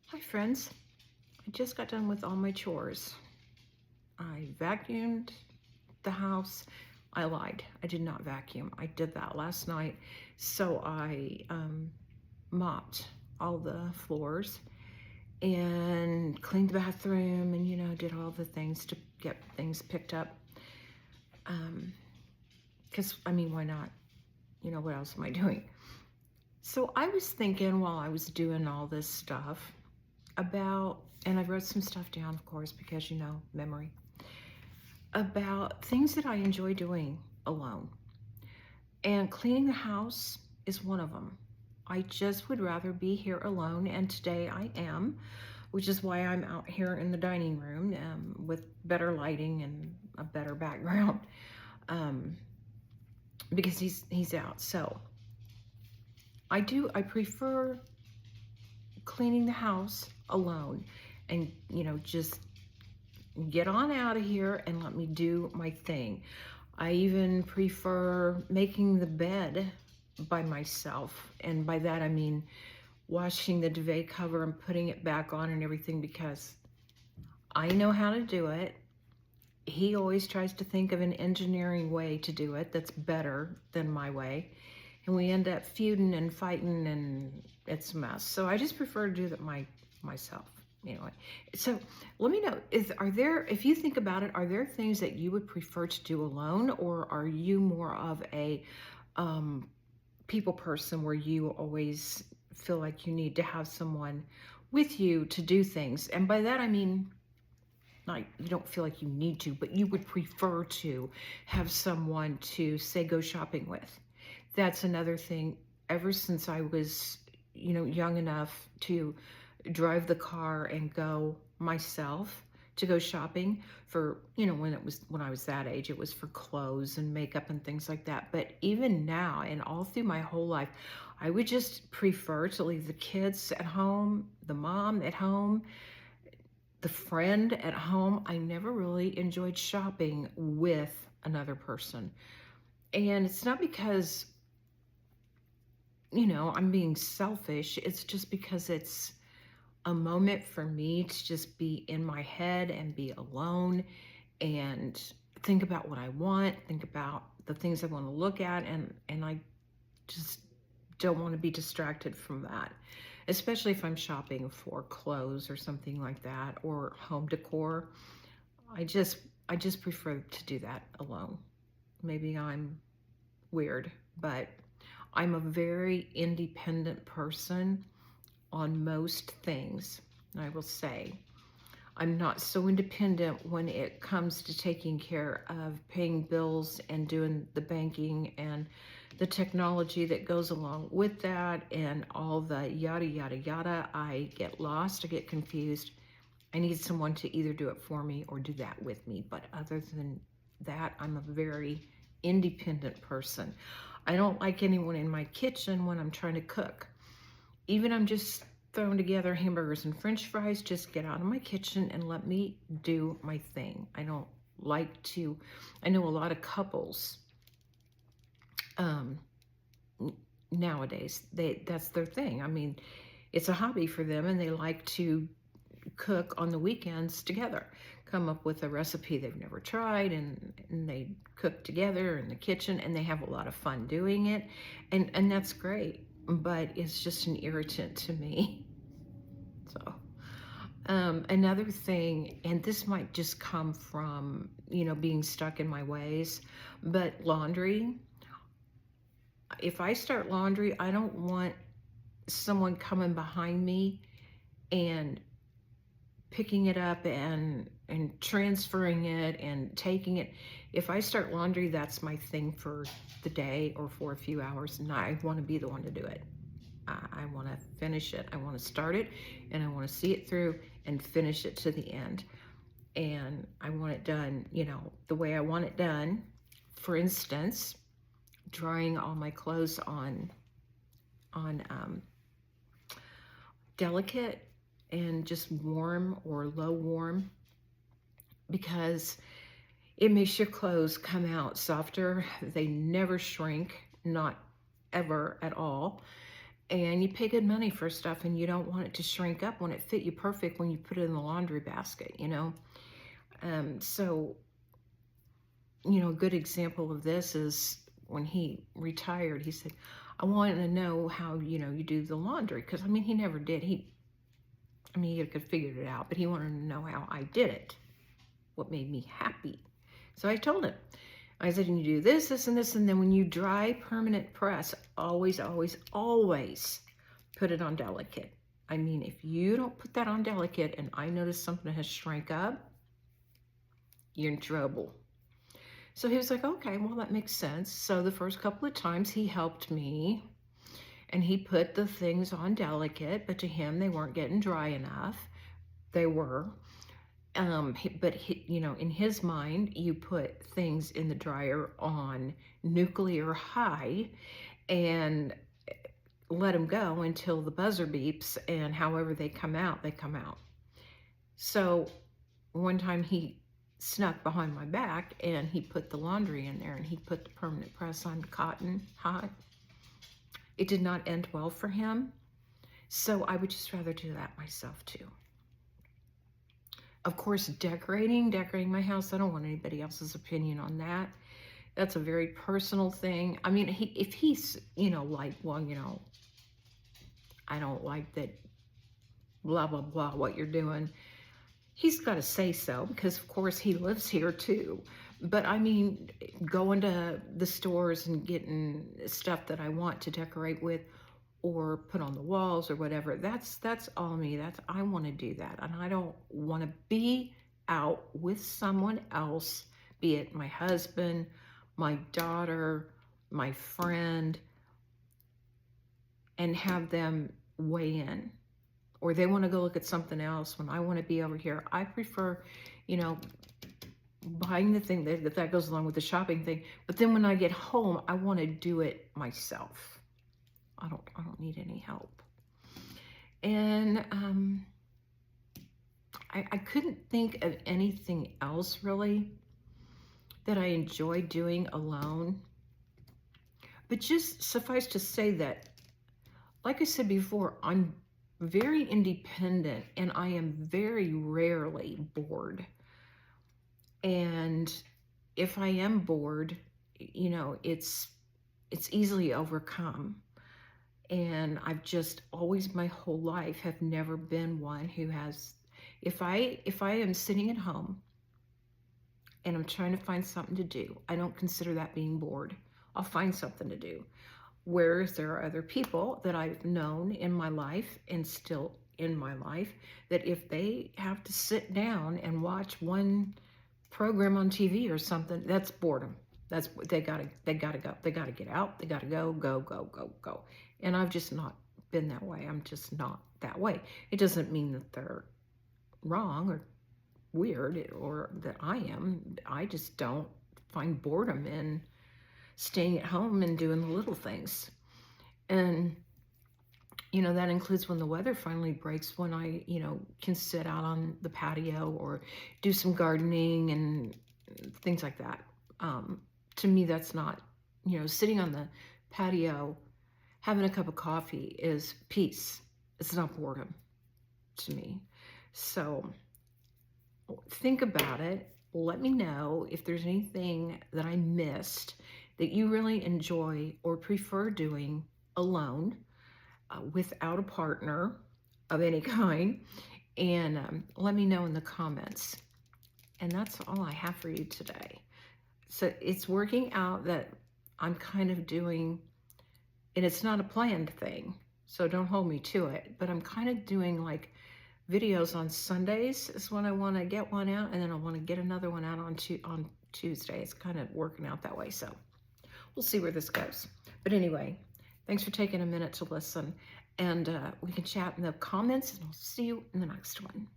Hi friends, I just got done with all my chores. I vacuumed the house. I lied. I did not vacuum. I did that last night. So I mopped all the floors and cleaned the bathroom and, did all the things to get things picked up. Because, why not? What else am I doing? So I was thinking while I was doing all this stuff about, and I wrote some stuff down, of course, because, memory, about things that I enjoy doing alone. And cleaning the house is one of them. I just would rather be here alone, and today I am, which is why I'm out here in the dining room with better lighting and a better background um, because he's out. So I prefer cleaning the house alone and, just get on out of here and let me do my thing. I even prefer making the bed by myself. And by that, I mean washing the duvet cover and putting it back on and everything, because I know how to do it. He always tries to think of an engineering way to do it that's better than my way. And we end up feuding and fighting, and it's a mess. So I just prefer to do that myself. Anyway, so let me know, if you think about it, are there things that you would prefer to do alone, or are you more of a people person where you always feel like you need to have someone with you to do things? And by that, I mean, not, you don't feel like you need to, but you would prefer to have someone to, say, go shopping with. That's another thing. Ever since I was, young enough to drive the car and go myself to go shopping for, when I was that age, it was for clothes and makeup and things like that. But even now and all through my whole life, I would just prefer to leave the kids at home, the mom at home, the friend at home. I never really enjoyed shopping with another person. And it's not because, I'm being selfish. It's just because it's a moment for me to just be in my head and be alone and think about what I want, think about the things I want to look at, and I just don't want to be distracted from that, especially if I'm shopping for clothes or something like that, or home decor. I just I just prefer to do that alone. Maybe I'm weird, but I'm a very independent person on most things. I will say I'm not so independent when it comes to taking care of paying bills and doing the banking and the technology that goes along with that and all the yada, yada, yada. I get lost, I get confused. I need someone to either do it for me or do that with me. But other than that, I'm a very independent person. I don't like anyone in my kitchen when I'm trying to cook. Even I'm just throwing together hamburgers and french fries, just get out of my kitchen and let me do my thing. I don't like to, I know a lot of couples um, nowadays, that's their thing. I mean, it's a hobby for them and they like to cook on the weekends together, come up with a recipe they've never tried, and they cook together in the kitchen and they have a lot of fun doing it. And that's great, but it's just an irritant to me. So another thing, and this might just come from, being stuck in my ways, but laundry. If I start laundry, I don't want someone coming behind me and picking it up and transferring it and taking it. If I start laundry, that's my thing for the day or for a few hours, and I want to be the one to do it. I want to finish it. I want to start it and I want to see it through and finish it to the end. And I want it done, the way I want it done. For instance, drying all my clothes on delicate and just warm or low warm, because it makes your clothes come out softer. They never shrink, not ever at all. And you pay good money for stuff, and you don't want it to shrink up when it fit you perfect when you put it in the laundry basket, you know? So, you know, a good example of this is when he retired, he said, I wanted to know how, you know, you do the laundry. Because, I mean, he never did. He could figure it out, but he wanted to know how I did it, what made me happy. So I told him. I said, you do this, this, and this, and then when you dry permanent press, always, always, always put it on delicate. I mean, if you don't put that on delicate and I notice something has shrank up, you're in trouble. So he was like, okay, well, that makes sense. So the first couple of times he helped me and he put the things on delicate, but to him, they weren't getting dry enough. They were. You know, in his mind, you put things in the dryer on nuclear high and let them go until the buzzer beeps, and however they come out, they come out. So one time he snuck behind my back and he put the laundry in there and he put the permanent press on cotton hot. It did not end well for him. So I would just rather do that myself too. Of course, decorating my house, I don't want anybody else's opinion on that. That's a very personal thing. I mean, if he's, you know, like, well, you know, I don't like that, blah, blah, blah, what you're doing, he's got to say so, because of course he lives here too. But I mean, going to the stores and getting stuff that I want to decorate with or put on the walls or whatever, that's all me. I want to do that. And I don't want to be out with someone else, be it my husband, my daughter, my friend, and have them weigh in. Or they want to go look at something else when I want to be over here. I prefer, you know, buying the thing that goes along with the shopping thing. But then when I get home, I want to do it myself. I don't need any help. And I couldn't think of anything else really that I enjoy doing alone. But just suffice to say that, like I said before, I'm very independent and I am very rarely bored. And if I am bored, you know, it's easily overcome. And I've just always, my whole life, have never been one who has, if I am sitting at home and I'm trying to find something to do, I don't consider that being bored. I'll find something to do. Whereas there are other people that I've known in my life and still in my life that if they have to sit down and watch one program on TV or something, that's boredom. That's, they gotta go. They gotta get out. They gotta go, go, go, go, go. And I've just not been that way. I'm just not that way. It doesn't mean that they're wrong or weird or that I am. I just don't find boredom in staying at home and doing the little things. And, you know, that includes when the weather finally breaks, when I, you know, can sit out on the patio or do some gardening and things like that. To me, that's not, you know, sitting on the patio, having a cup of coffee is peace. It's not boredom to me. So think about it. Let me know if there's anything that I missed that you really enjoy or prefer doing alone, without a partner of any kind. And let me know in the comments. And that's all I have for you today. So it's working out that I'm kind of doing, and it's not a planned thing, so don't hold me to it, but I'm kind of doing like videos on Sundays is when I want to get one out, and then I want to get another one out on Tuesday. It's kind of working out that way, so we'll see where this goes. But anyway, thanks for taking a minute to listen, and we can chat in the comments, and I'll see you in the next one.